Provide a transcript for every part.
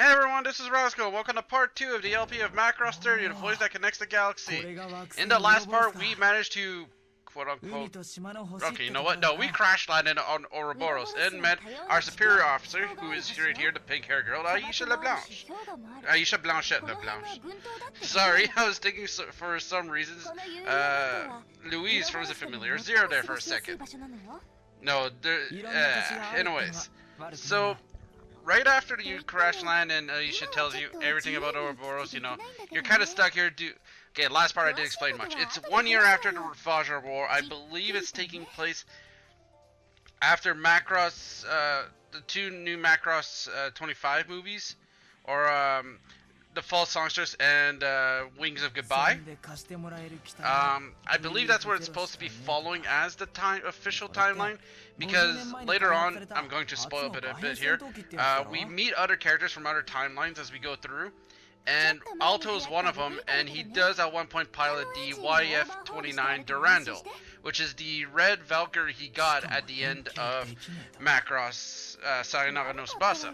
Hey everyone, this is Roscoe. Welcome to part 2 of the LP of Macross 30, the voice that connects the galaxy. In the last part, we managed to, quote-unquote, okay, you know what? No, we crash landed on Ouroboros and met our superior officer, who is right here, the pink-haired girl, Aisha LeBlanche. Aisha Blanchette LeBlanche. Sorry, I was thinking for some reasons, Louise from The Familiar Zero there for a second. No, anyways. So, right after you crash land and Aisha tells you everything about Ouroboros, you know, you're kind of stuck here. Okay, last part I didn't explain much. It's 1 year after the Vajra War. I believe it's taking place after Macross, the two new Macross 25 movies, or The False Songstress and Wings of Goodbye. I believe that's where it's supposed to be following as the official timeline, because later on, I'm going to spoil it a bit here, we meet other characters from other timelines as we go through, and Alto is one of them, and he does at one point pilot the YF-29 Durandal, which is the red Valkyrie he got at the end of Macross Sayonara no Tsubasa.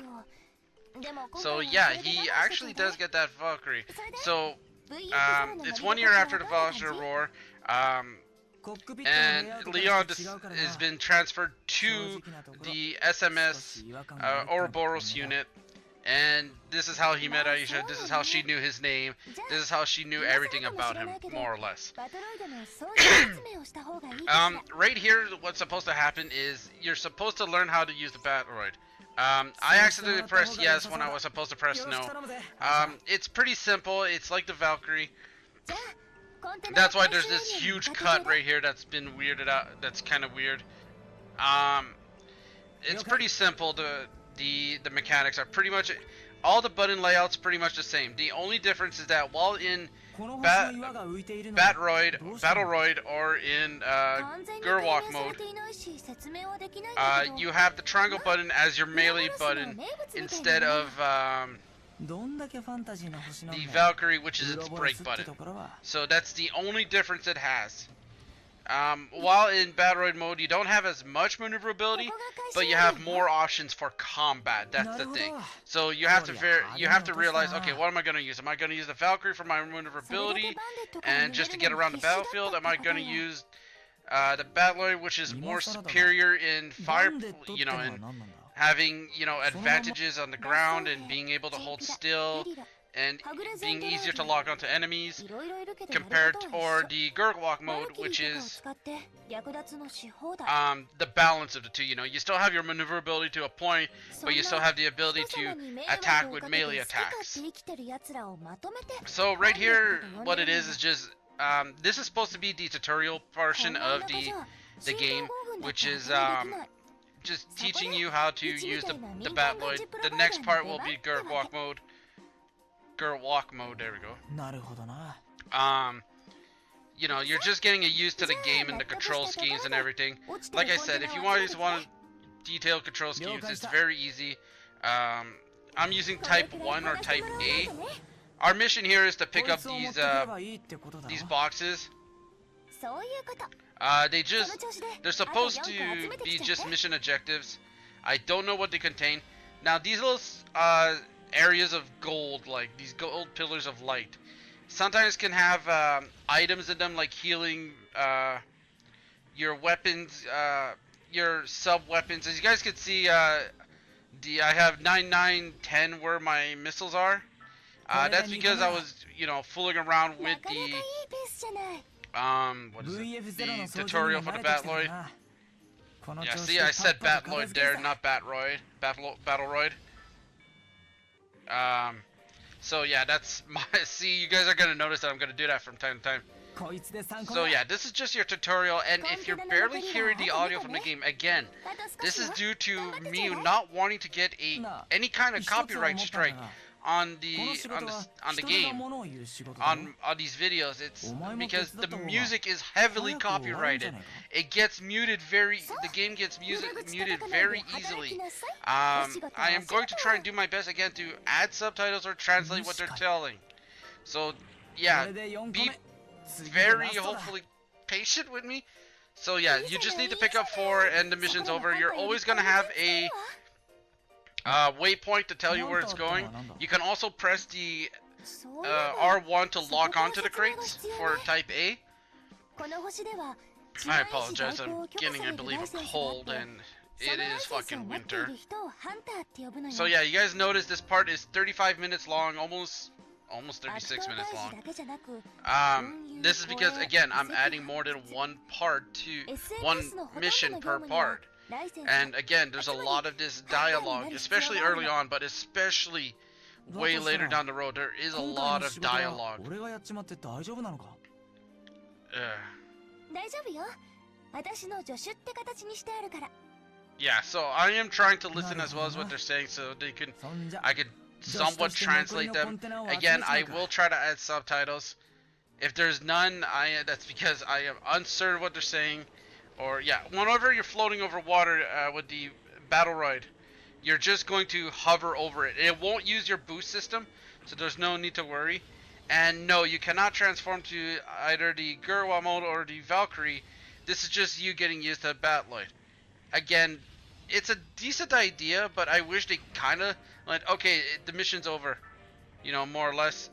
So yeah, he actually does get that Valkyrie. So it's 1 year after the Vajra War, and Leon has been transferred to the SMS Ouroboros unit, and this is how he met Aisha, this is how she knew his name, this is how she knew everything about him, more or less. Right here, what's supposed to happen is you're supposed to learn how to use the Batroid. I accidentally pressed yes when I was supposed to press no. It's pretty simple. It's like the Valkyrie. That's why there's this huge cut right here that's been weirded out. That's kind of weird. It's pretty simple. The mechanics are pretty much all the button layouts pretty much the same. The only difference is that while in Battleroid or in Gerwalk mode, you have the triangle button as your melee button instead of the Valkyrie, which is its brake button. So that's the only difference it has. While in Battleroid mode, you don't have as much maneuverability, but you have more options for combat. That's the thing. So you have to realize, okay, what am I going to use? Am I going to use the Valkyrie for my maneuverability and just to get around the battlefield? Am I going to use the Battleroid, which is more superior in fire, you know, in having, you know, advantages on the ground and being able to hold still and being easier to lock onto enemies, compared to the Gerwalk mode, which is the balance of the two. You know, you still have your maneuverability to a point, but you still have the ability to attack with melee attacks. So right here, what it is just this is supposed to be the tutorial portion of the game, which is just teaching you how to use the Battleroid. The next part will be Gerwalk mode. Gerwalk mode, there we go. You know, you're just getting used to the game and the control schemes and everything. Like I said, if you just want detailed control schemes, it's very easy. I'm using type 1 or type A. Our mission here is to pick up these boxes. They're supposed to be just mission objectives. I don't know what they contain. Now these little areas of gold, like these gold pillars of light, sometimes can have items in them, like healing your weapons, your sub weapons. As you guys can see, I have 9, 9, 10 where my missiles are. That's because I was, you know, fooling around with the what is it? The tutorial for the Battleroid. Yeah, see, I said Battleroid there, not Battleroid. Battleroid. So yeah, that's my, see, you guys are gonna notice that I'm gonna do that from time to time. So yeah, this is just your tutorial, and if you're barely hearing the audio from the game, again, this is due to me not wanting to get any kind of copyright strike on the game, on these videos. It's because the music is heavily copyrighted. It gets muted the game gets muted very easily. I am going to try and do my best again to add subtitles or translate what they're telling. So yeah, be very hopefully patient with me. So yeah, you just need to pick up 4 and the mission's over. You're always gonna have waypoint to tell you where it's going. You can also press the R1 to lock onto the crates for type A. I apologize, I'm getting, I believe, a cold, and it is fucking winter. So yeah, you guys notice this part is 35 minutes long, almost 36 minutes long. This is because, again, I'm adding more than one mission per part. And again, there's a lot of this dialogue, especially early on, but especially way later down the road, there is a lot of dialogue. Yeah, so I am trying to listen as well as what they're saying, so I could somewhat translate them. Again, I will try to add subtitles. If there's none, that's because I am uncertain what they're saying. Or yeah, whenever you're floating over water with the battle ride, you're just going to hover over it. It won't use your boost system, so there's no need to worry. And no, you cannot transform to either the Gurwa mode or the Valkyrie. This is just you getting used to Batloid. Again, it's a decent idea, but I wish they kind of like, okay, the mission's over, you know, more or less.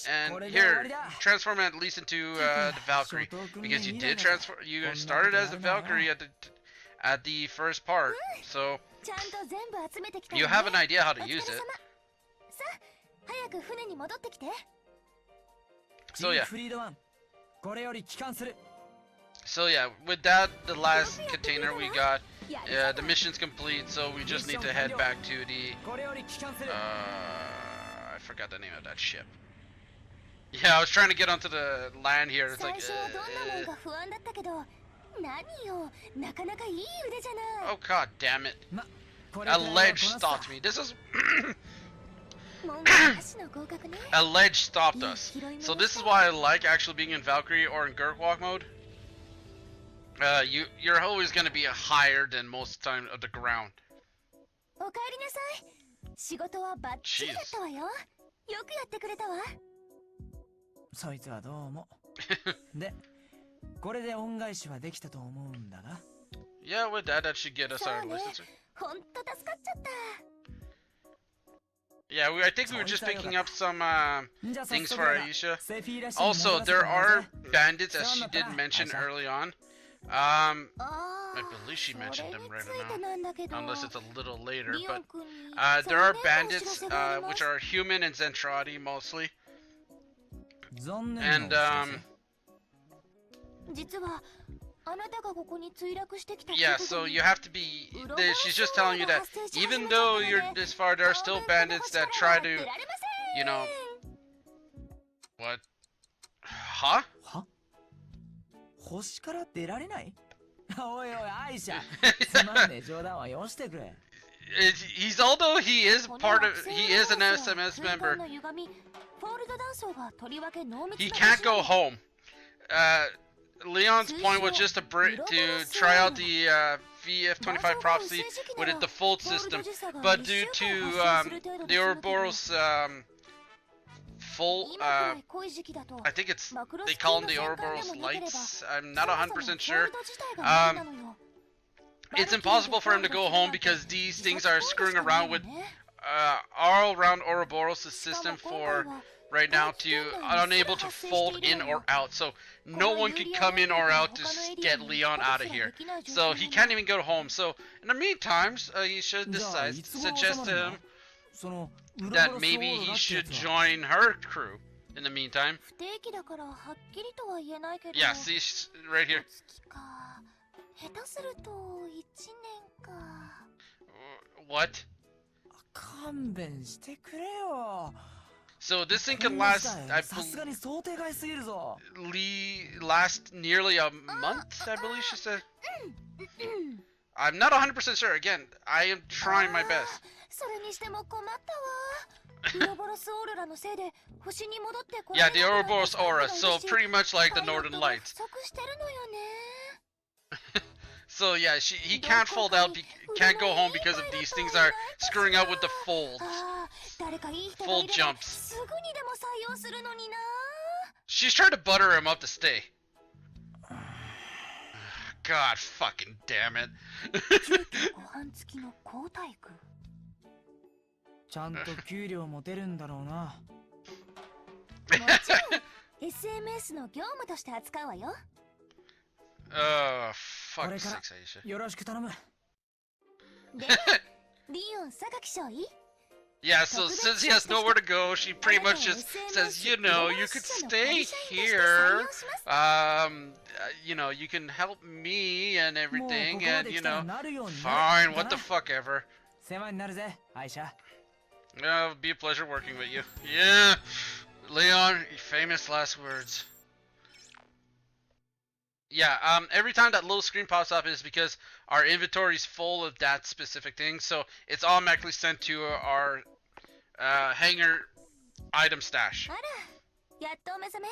And here, transform at least into the Valkyrie, because you did transform. You started as the Valkyrie at the first part, so you have an idea how to use it. So yeah, with that, the last container we got, the mission's complete, so we just need to head back to the, I forgot the name of that ship. Yeah, I was trying to get onto the land here, it's like, oh god damn it. A ledge stopped me. This is... A ledge stopped us. So this is why I like actually being in Valkyrie or in Gurkwalk mode. You're always going to be higher than most of the time of the ground. Jeez. Yeah, with that should get us our license. Yeah, I think we were just picking up some things for Aisha. Also, there are bandits, as she did mention early on. I believe she mentioned them right now, unless it's a little later. But there are bandits, which are human and Zentradi mostly. And yeah, so you have to be. She's just telling you that even though you're this far, there are still bandits that try to, you know. What? Huh? Although he is an SMS member, he can't go home. Leon's point was just to try out the VF25 Prophecy with a default system, but due to the Ouroboros full, I think they call them the Ouroboros lights, I'm not 100% sure, it's impossible for him to go home because these things are screwing around with all around Ouroboros' system for right now unable to fold in or out, so no one can come in or out to get Leon out of here. So he can't even go home. So in the meantime, you should suggest to him that maybe he should join her crew in the meantime. Yeah, see, right here. What? So this thing can last, last nearly a month, I believe she said. I'm not 100% sure. Again, I am trying my best. Yeah, the Ouroboros aura, so pretty much like the Northern Lights. So yeah, he can't fold out, can't go home because of these things are screwing up with the folds. Fold jumps. She's trying to butter him up to stay. God fucking damn it. ちゃんと給料も出るんだろうな。もちろん SMS の業務として扱うわよ。fuck sakes, Aisha. よろしく頼む。で、リオン榊少尉 Yeah, so since he has nowhere to go, she pretty much just says, you know, you could stay here. You know, you can help me and everything, and you know, fine, what the fuck ever. 世話になるぜ、アイシャ。It'll be a pleasure working with you. Yeah, Leon, famous last words. Yeah, every time that little screen pops up is because our inventory is full of that specific thing, so it's automatically sent to our hangar item stash. あら、やっとお目覚め。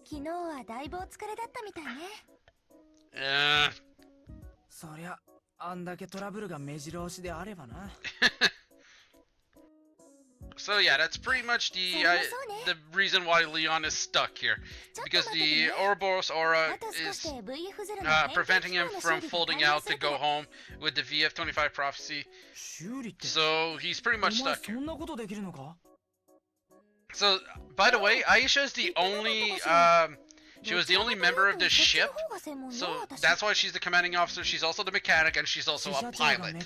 昨日はだいぶお疲れだったみたいね。そりゃ、あんだけトラブルが目白押しであればな。So yeah, that's pretty much the reason why Leon is stuck here, because the Ouroboros aura is preventing him from folding out to go home with the VF25 prophecy. So he's pretty much stuck here. So by the way, Aisha is the only she was the only member of this ship, so that's why she's the commanding officer. She's also the mechanic, and she's also a pilot.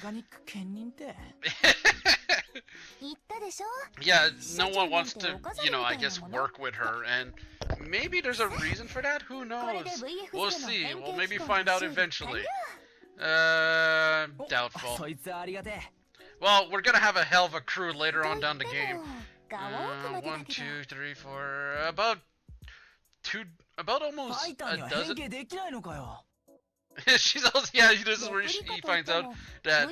Yeah, no one wants to, you know, I guess work with her, and maybe there's a reason for that? Who knows? We'll see. We'll maybe find out eventually. Doubtful. Well, we're gonna have a hell of a crew later on down the game. 1, 2, 3, 4, about almost a dozen. She's also, yeah, this is where he finds out that.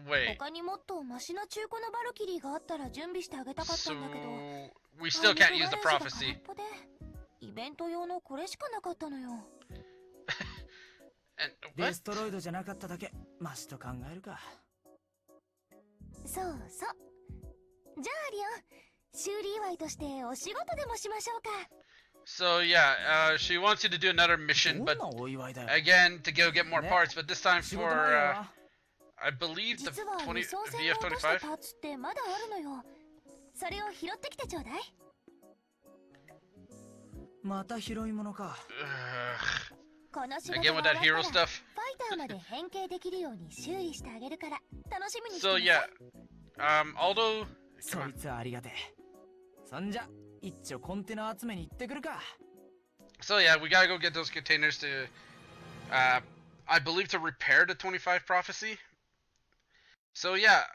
Wait. So we still can't use the prophecy. And what? そうそう。じゃあリオン、修理祝いとしてお仕事でもしましょうか。So yeah, she wants you to do another mission, but again to go get more parts, but this time for I believe the VF25. パーツってまだあるのよ。それを拾ってきてちょうだい。また拾い物か。この仕事が終わったらファイターまで変形できるように修理してあげるから楽しみにしてね。So yeah, although そいつはありがてえ。そんじゃ一丁コンテナ集めに行ってくるか。So yeah, we gotta go get those containers to, I believe to repair the 25 prophecy. So yeah,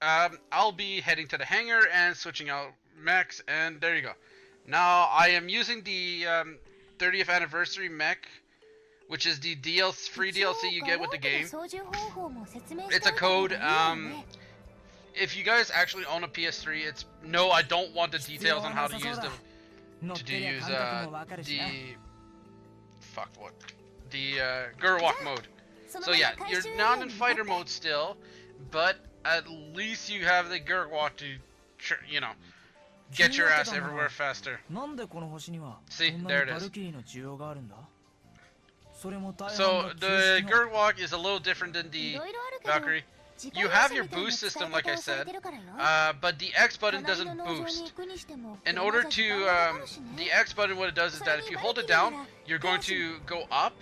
I'll be heading to the hangar and switching out mechs, and there you go. Now I am using the 30th anniversary mech, which is the free DLC you get with the game. It's a code. If you guys actually own a PS3, it's no. I don't want the details on how to use the Gurwalk mode. So yeah, you're not in fighter mode still, but at least you have the Gurwalk to, you know, get your ass everywhere faster. See, there it is. So the Gurwalk is a little different than the Valkyrie. You have your boost system, like I said, but the X button doesn't boost. In order to, the X button, what it does is that if you hold it down, you're going to go up,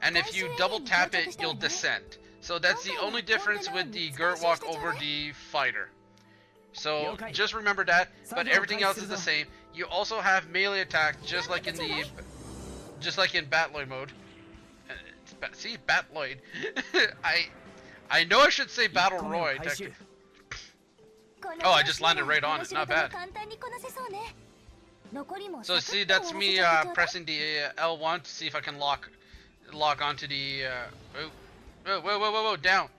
and if you double tap it, you'll descend. So that's the only difference with the Gurwalk over the fighter. So just remember that, but everything else is the same. You also have melee attack, just like in Batloid mode. See, Batloid. I know I should say Battleroid. Oh, I just landed right on it. Not bad. So see, that's me pressing the L1 to see if I can lock onto the. Whoa! Down.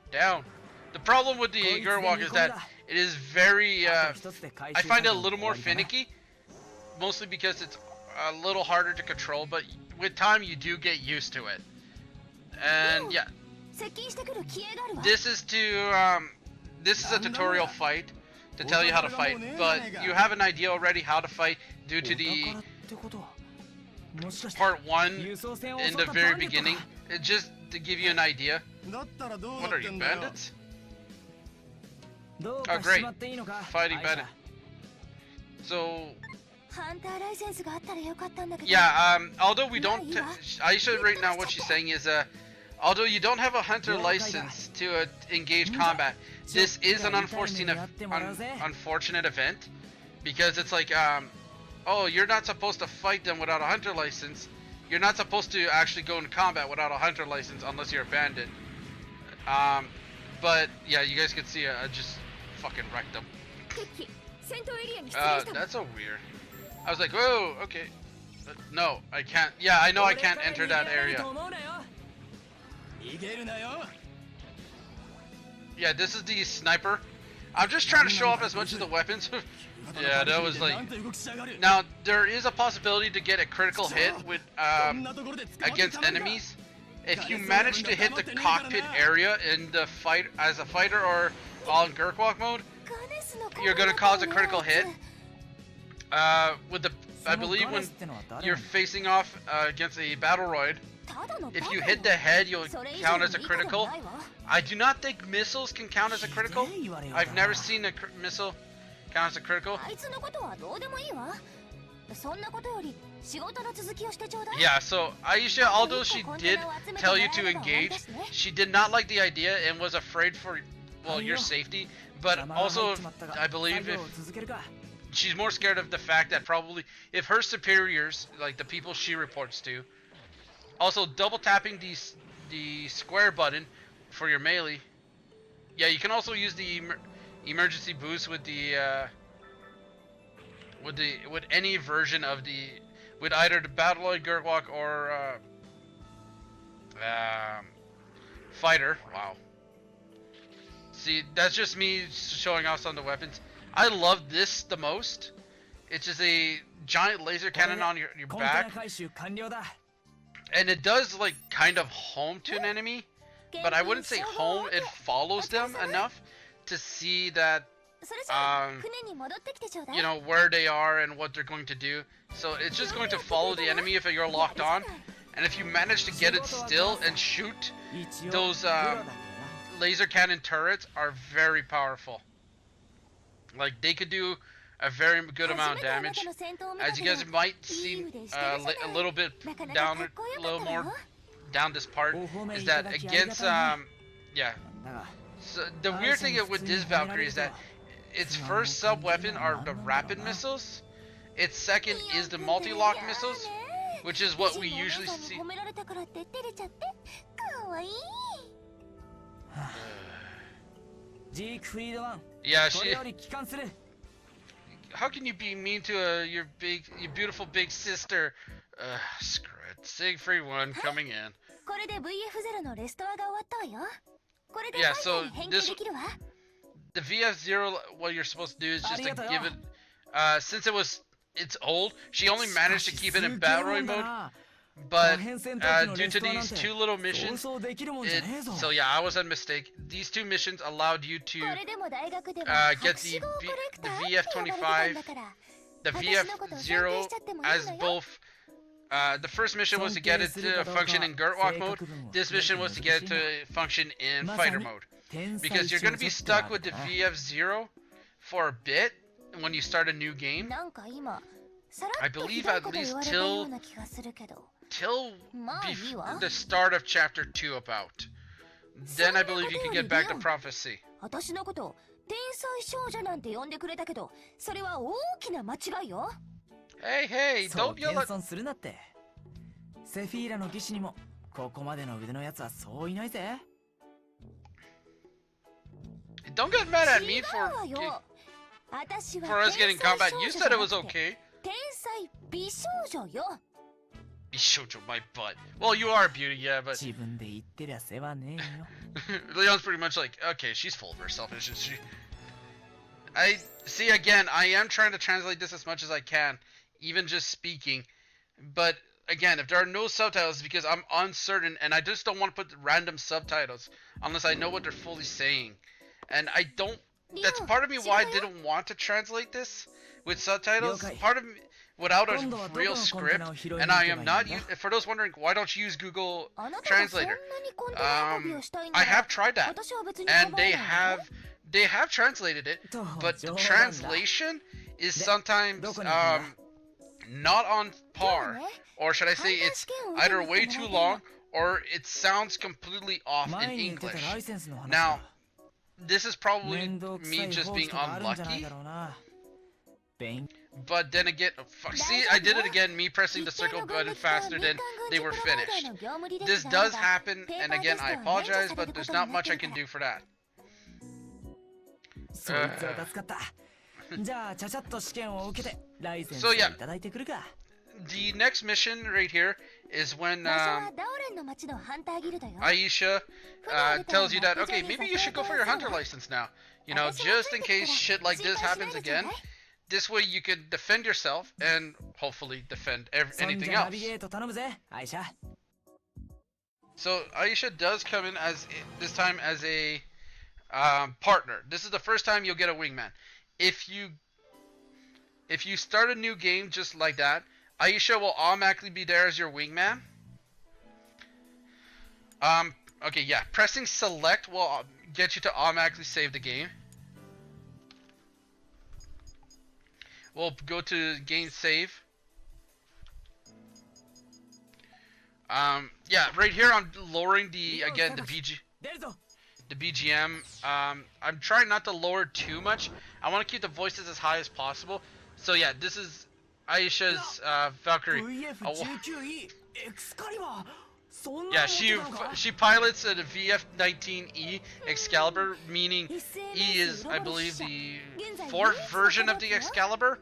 The problem with the Gurwalk is that it is very. I find it a little more finicky, mostly because it's a little harder to control. But with time, you do get used to it. And yeah, this is a tutorial fight to tell you how to fight, but you have an idea already how to fight due to the part 1 in the very beginning, just to give you an idea. What are you, bandits? Oh great, fighting bandit. So yeah, although we don't, Aisha right now what she's saying is although you don't have a hunter license to engage combat, this is an unfortunate event, because it's like oh, you're not supposed to fight them without a hunter license. You're not supposed to actually go in combat without a hunter license unless you're a bandit. But yeah, you guys can see I just fucking wrecked them. That's so weird. I was like, whoa, okay. No, I can't. Yeah, I know I can't enter that area. Yeah, this is the sniper. I'm just trying to show off as much of the weapons. Yeah, that was like... Now, there is a possibility to get a critical hit with against enemies. If you manage to hit the cockpit area in the fight as a fighter or on Gurkwalk mode, you're gonna cause a critical hit. With the, I believe when you're facing off against a battle droid, if you hit the head, you'll count as a critical. I do not think missiles can count as a critical. I've never seen a missile count as a critical. Yeah, so Aisha, although she did tell you to engage, she did not like the idea and was afraid for, well, your safety. But also, I believe if she's more scared of the fact that probably if her superiors, like the people she reports to, also double tapping the square button for your melee. Yeah, you can also use the emergency boost with the with any version of with either the Battleoid Gurkwalk or fighter. Wow. See, that's just me showing off some of the weapons. I love this the most. It's just a giant laser cannon on your back. And it does like kind of home to an enemy, but I wouldn't say home, it follows them enough to see that you know, where they are and what they're going to do. So it's just going to follow the enemy if you're locked on. And if you manage to get it still and shoot, those laser cannon turrets are very powerful. Like, they could do a very good amount of damage. As you guys might see a little bit down, a little more down this part, is that against, yeah. So the weird thing with this Valkyrie is that its first sub-weapon are the rapid missiles. Its second is the multi-lock missiles, which is what we usually see. Yeah, she... How can you be mean to your beautiful big sister? Screw it. Siegfried 1 coming in. Yeah, so this... The VF0, what you're supposed to do is just to give it... since it's old, she only managed to keep it in Battle Royale mode. But due to these two little missions, so yeah, I was a mistake. These two missions allowed you to get the VF25, the VF0 as both. The first mission was to get it to function in Gurkwalk mode. This mission was to get it to function in fighter mode. Because you're going to be stuck with the VF0 for a bit when you start a new game. I believe at least till the start of chapter 2 about. Then I believe you can get back to prophecy. Hey, don't yell at... Don't get mad at me for us getting combat. You said it was okay. Bishoujo, my butt. Well, you are a beauty, yeah, but... Leon's pretty much like, okay, she's full of herself, isn't she? I see, again, I am trying to translate this as much as I can, even just speaking. But, again, if there are no subtitles, because I'm uncertain, and I just don't want to put random subtitles, unless I know what they're fully saying. And I don't... That's part of me why I didn't want to translate this with subtitles. Part of me... without a real script, and I am not. For those wondering, why don't you use Google Translator? I have tried that, and they have translated it, but the translation is sometimes not on par, or should I say, it's either way too long or it sounds completely off in English. Now, this is probably me just being unlucky. But then again, fuck, see, I did it again, me pressing the circle button faster than they were finished. This does happen, and again, I apologize, but there's not much I can do for that. So yeah, the next mission right here is when Aisha tells you that, okay, maybe you should go for your hunter license now. You know, just in case shit like this happens again. This way you can defend yourself and hopefully defend anything else. So Aisha does come in as this time as a partner. This is the first time you'll get a wingman. If you start a new game just like that, Aisha will automatically be there as your wingman. Okay, yeah, pressing select will get you to automatically save the game. We'll go to game save. Yeah, right here I'm lowering the BGM. I'm trying not to lower too much. I want to keep the voices as high as possible. So yeah, this is Aisha's Valkyrie. Yeah, she pilots a VF-19E Excalibur, meaning E is, I believe, the 4th version of the Excalibur.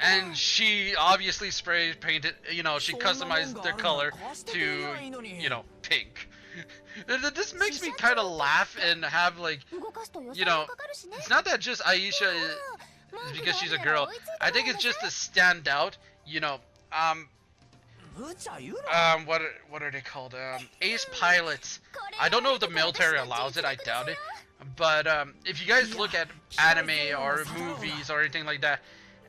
And she obviously spray painted, you know, she customized the color to, you know, pink. This makes me kind of laugh and have, like, you know, it's not that just Aisha is because she's a girl. I think it's just to stand out, you know. What are they called? Ace pilots. I don't know if the military allows it. I doubt it. But if you guys look at anime or movies or anything like that,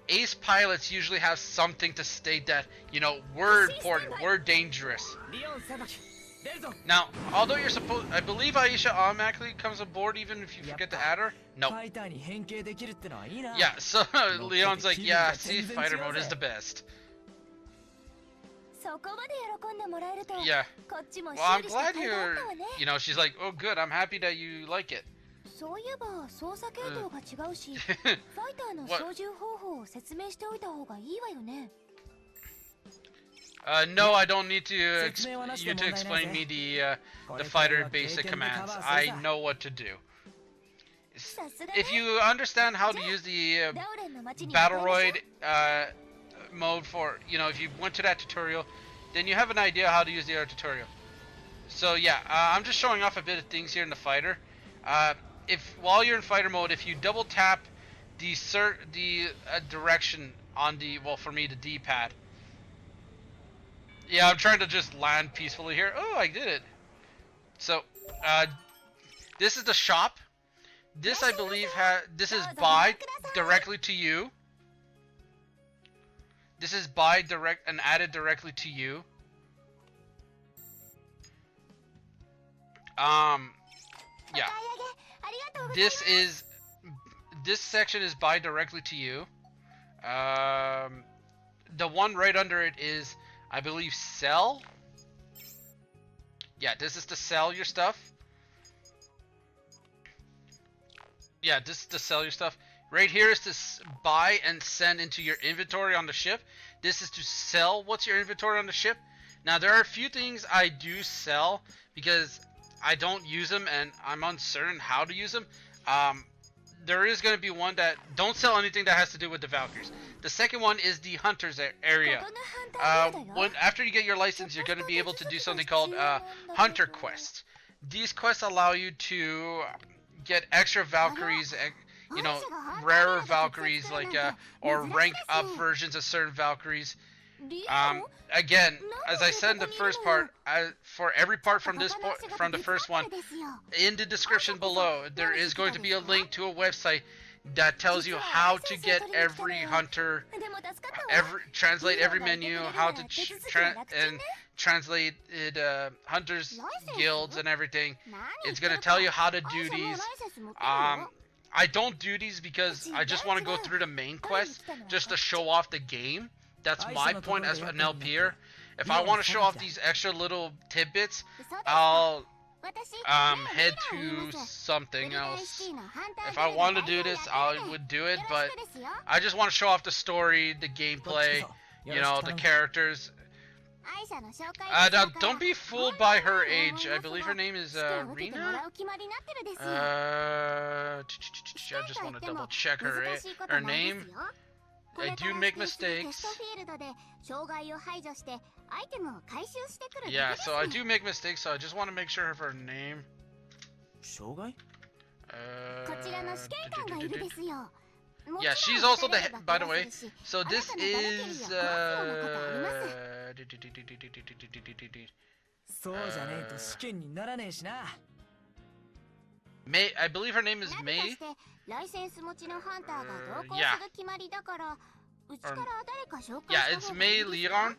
ace pilots usually have something to state that, you know, we're important, we're dangerous. Now, although you're supposed, I believe Aisha automatically comes aboard even if you forget to add her. No. Yeah, so Leon's like, yeah, see, fighter mode is the best. Yeah. Well, I'm glad you're, you know, she's like, oh good, I'm happy that you like it. No, I don't need you to explain me the fighter basic commands. I know what to do. If you understand how to use the Battleroid mode for, you know, if you went to that tutorial, then you have an idea how to use the tutorial. So yeah, I'm just showing off a bit of things here in the fighter. If while you're in fighter mode, if you double tap the direction on the, well, for me, the D-pad. Yeah, I'm trying to just land peacefully here. Oh, I did it. So, this is the shop. This, I believe, this is buy directly to you. This is buy direct and added directly to you. Yeah. This section is buy directly to you. The one right under it is, I believe, sell. Yeah, this is to sell your stuff. Yeah, this is to sell your stuff. Right here is to buy and send into your inventory on the ship. This is to sell what's your inventory on the ship. Now, there are a few things I do sell because I don't use them and I'm uncertain how to use them. There is going to be one that don't sell anything that has to do with the Valkyries. The second one is the Hunters area. After you get your license, you're going to be able to do something called Hunter Quests. These quests allow you to get extra Valkyries, you know, rarer Valkyries, like or rank up versions of certain Valkyries. Again, as I said in the first part, for every part from the first one, in the description below, there is going to be a link to a website that tells you how to get every hunter, translate every menu, how to translate it, hunters guilds and everything. It's gonna tell you how to do these. I don't do these because I just want to go through the main quest just to show off the game. That's my point as an LPer. If I want to show off these extra little tidbits, I'll head to something else. If I want to do this, I would do it, but I just want to show off the story, the gameplay, you know, the characters. Now, don't be fooled by her age. I believe her name is Rina? I just want to double check her name. I do make mistakes. Yeah, so I do make mistakes, so I just want to make sure of her name. Yeah, she's also the head, by the way. So this is May. I believe her name is May. Yeah. Yeah, it's May Leon.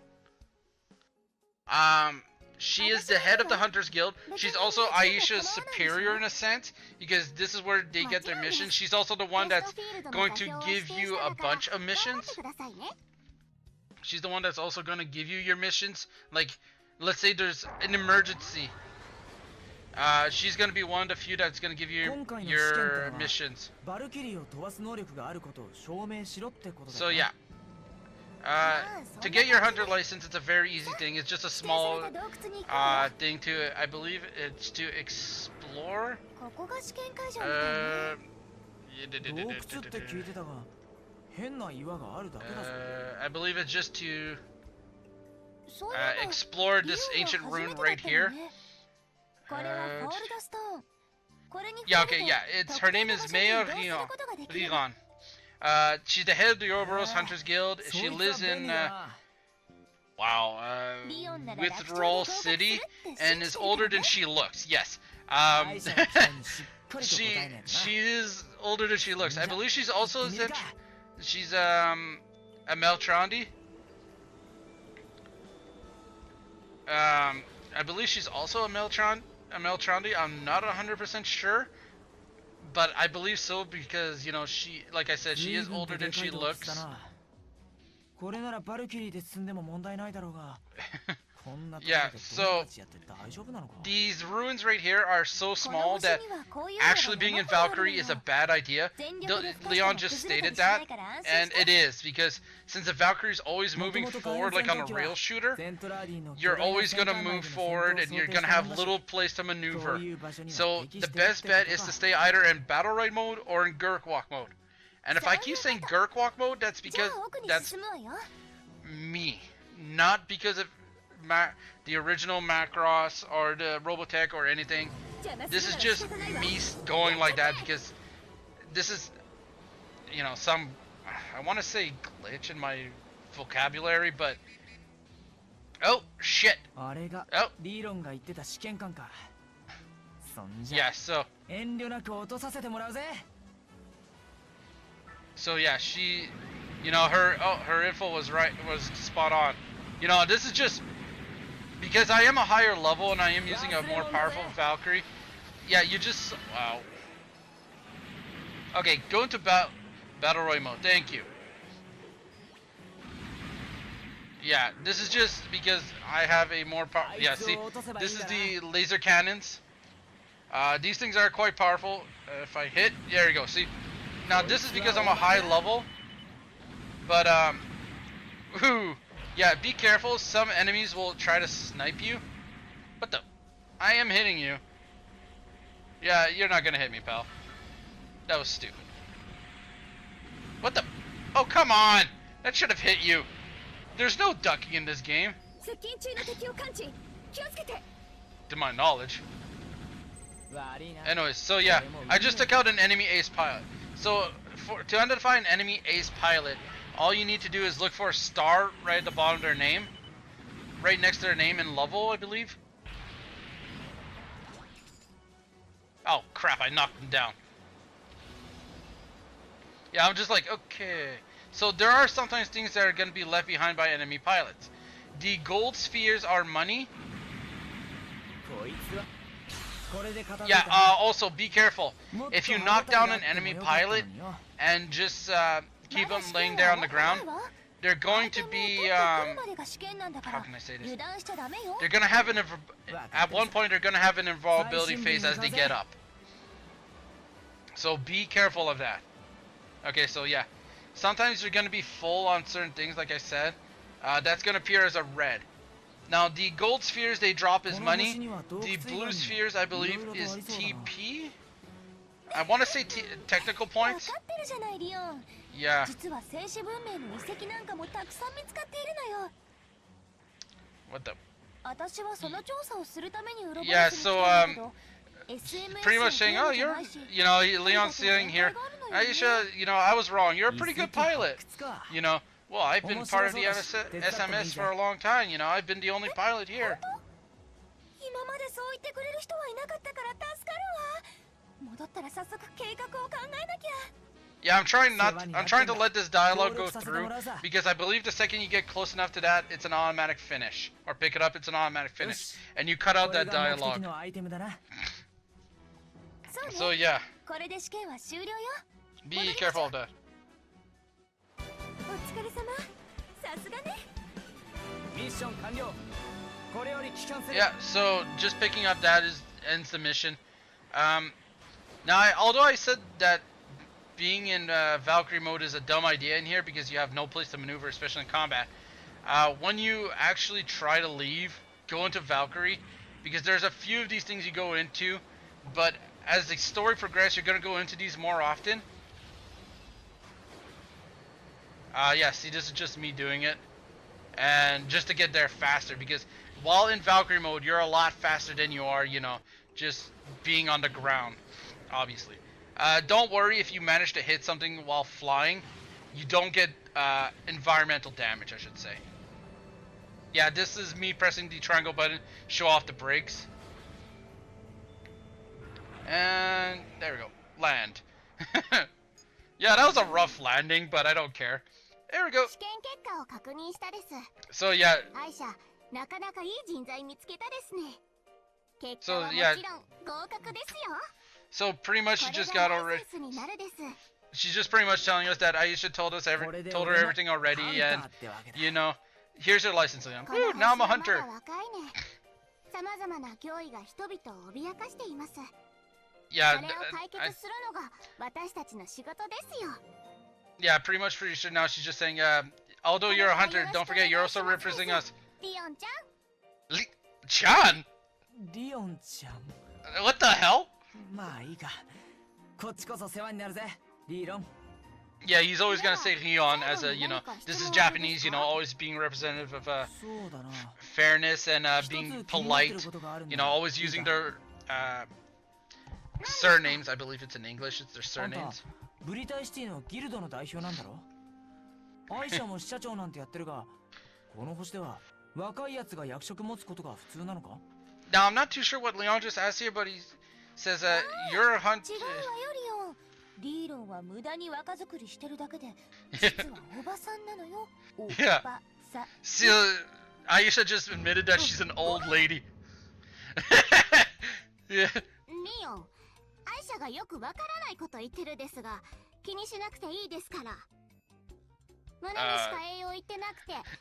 She is the head of the Hunters Guild. She's also Aisha's superior in a sense, because this is where they get their missions. She's also the one that's going to give you a bunch of missions. She's the one that's also going to give you your missions. Like, let's say there's an emergency. She's going to be one of the few that's going to give you your missions. So yeah. To get your hunter license, it's a very easy thing. It's just a small thing to, I believe it's to explore. I believe it's just to explore this ancient ruin right here. Yeah, okay, yeah. Her name is Maya Rigon. She's the head of the Ouroboros Hunters Guild. She lives in Withdrawal City and is older than she looks. Yes. She is older than she looks. I believe she's also she's a Meltrandi. I believe she's also a Meltrandi. I'm not 100% sure. But I believe so because, you know, she, like I said, she is older than she looks. Yeah, so these ruins right here are so small that actually being in Valkyrie is a bad idea. Leon just stated that, and it is, because since the Valkyrie is always moving forward like on a rail shooter, you're always going to move forward and you're going to have little place to maneuver. So the best bet is to stay either in Battle Ride mode or in Gurkwalk mode. And if I keep saying Gurkwalk mode, that's because that's me, not because of the original Macross or the Robotech or anything. This is just me going like that because this is, you know, some, I want to say glitch in my vocabulary, but oh shit. Oh yeah, so yeah, she, you know, her info was spot on. You know, this is just because I am a higher level and I am using a more powerful Valkyrie. Yeah, you just, wow. Okay, go into Battle Royale mode. Thank you. Yeah, this is just because I have a more powerful. Yeah, see, this is the laser cannons. These things are quite powerful. If I hit, there you go. See, now this is because I'm a high level. But ooh. Yeah, be careful. Some enemies will try to snipe you. What the? I am hitting you. Yeah, you're not gonna hit me, pal. That was stupid. What the? Oh, come on! That should have hit you. There's no ducking in this game. To my knowledge. Anyways, so yeah, I just took out an enemy ace pilot. So, to identify an enemy ace pilot, all you need to do is look for a star right at the bottom of their name. Right next to their name and level, I believe. Oh, crap, I knocked them down. Yeah, I'm just like, okay. So there are sometimes things that are going to be left behind by enemy pilots. The gold spheres are money. Yeah, also be careful. If you knock down an enemy pilot and just keep them laying there on the ground, they're going to be, how can I say this? They're going to have at one point they're going to have an invulnerability phase as they get up. So be careful of that. Okay, so yeah. Sometimes you're going to be full on certain things, like I said. That's going to appear as a red. Now, the gold spheres they drop is money. The blue spheres, I believe, is TP. I want to say technical points. Yeah. What the? Yeah, so, pretty much saying, oh, you're, you know, Leon's sitting here. Aisha, you know, I was wrong. You're a pretty good pilot. You know, well, I've been part of the SMS for a long time. You know, I've been the only pilot here. Yeah, I'm trying to let this dialogue go through because I believe the second you get close enough to that, it's an automatic finish. Or pick it up, it's an automatic finish. And you cut out that dialogue. So yeah. Be careful of that. Yeah, so just picking up that ends the mission. Now, although I said that being in Valkyrie mode is a dumb idea in here because you have no place to maneuver, especially in combat, when you actually try to leave, go into Valkyrie, because there's a few of these things you go into, but as the story progresses, you're going to go into these more often. Yeah, see, this is just me doing it. And just to get there faster, because while in Valkyrie mode, you're a lot faster than you are, you know, just being on the ground, obviously. Don't worry if you manage to hit something while flying. You don't get environmental damage, I should say. Yeah, this is me pressing the triangle button, show off the brakes. And there we go, land. Yeah, that was a rough landing, but I don't care. There we go. So yeah. So yeah. So pretty much she just got already. She's just pretty much telling us that Aisha told her everything already, and you know, here's her license. Woo, now I'm a hunter. Yeah, yeah, pretty much pretty sure now she's just saying, although you're a hunter, don't forget you're also representing us. Leon-chan? What the hell? Yeah, he's always gonna say Leon as a, you know, this is Japanese, you know, always being representative of fairness and being polite, you know, always using their surnames. I believe it's in English, it's their surnames. Now, I'm not too sure what Leon just asked here, but he says, you're a hunter. Yeah. See, Aisha just admitted that she's an old lady. Yeah.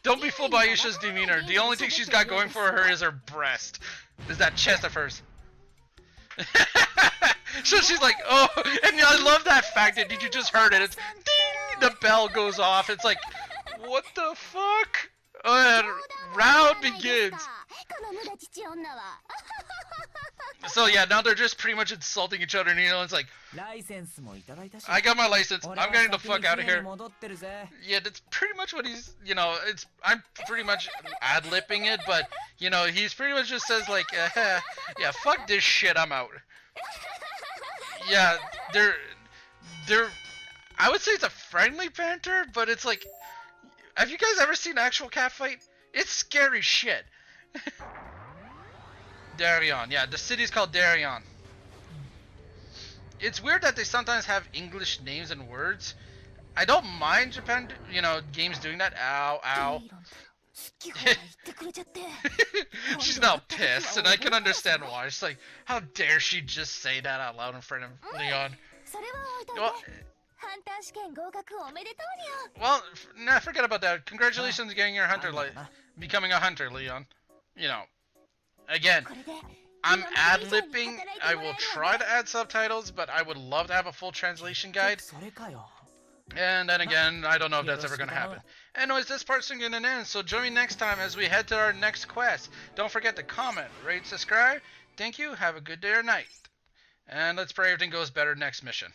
Don't be fooled by Aisha's demeanor. The only thing she's got going for her is her breast. Is that chest of hers. So she's like, oh, and I love that fact that you just heard it. It's ding, the bell goes off. It's like, what the fuck? And round begins. So yeah, now they're just pretty much insulting each other, and you know, it's like, I got my license, I'm getting the fuck out of here. Yeah, that's pretty much what he's, you know, I'm pretty much ad-lipping it, but, you know, he's pretty much just says like, yeah, fuck this shit, I'm out. Yeah, I would say it's a friendly banter, but it's like, have you guys ever seen an actual cat fight? It's scary shit. Darien, yeah, the city's called Darien. It's weird that they sometimes have English names and words, I don't mind Japan, you know, games doing that. Ow, ow. She's now pissed, and I can understand why. She's like, how dare she just say that out loud in front of Leon? Well, nah, forget about that. Congratulations on getting your hunter, becoming a hunter, Leon. You know, again, I'm ad-libbing. I will try to add subtitles, but I would love to have a full translation guide. And then again, I don't know if that's ever going to happen. Anyways, this part's soon going to end, so join me next time as we head to our next quest. Don't forget to comment, rate, subscribe. Thank you, have a good day or night. And let's pray everything goes better next mission.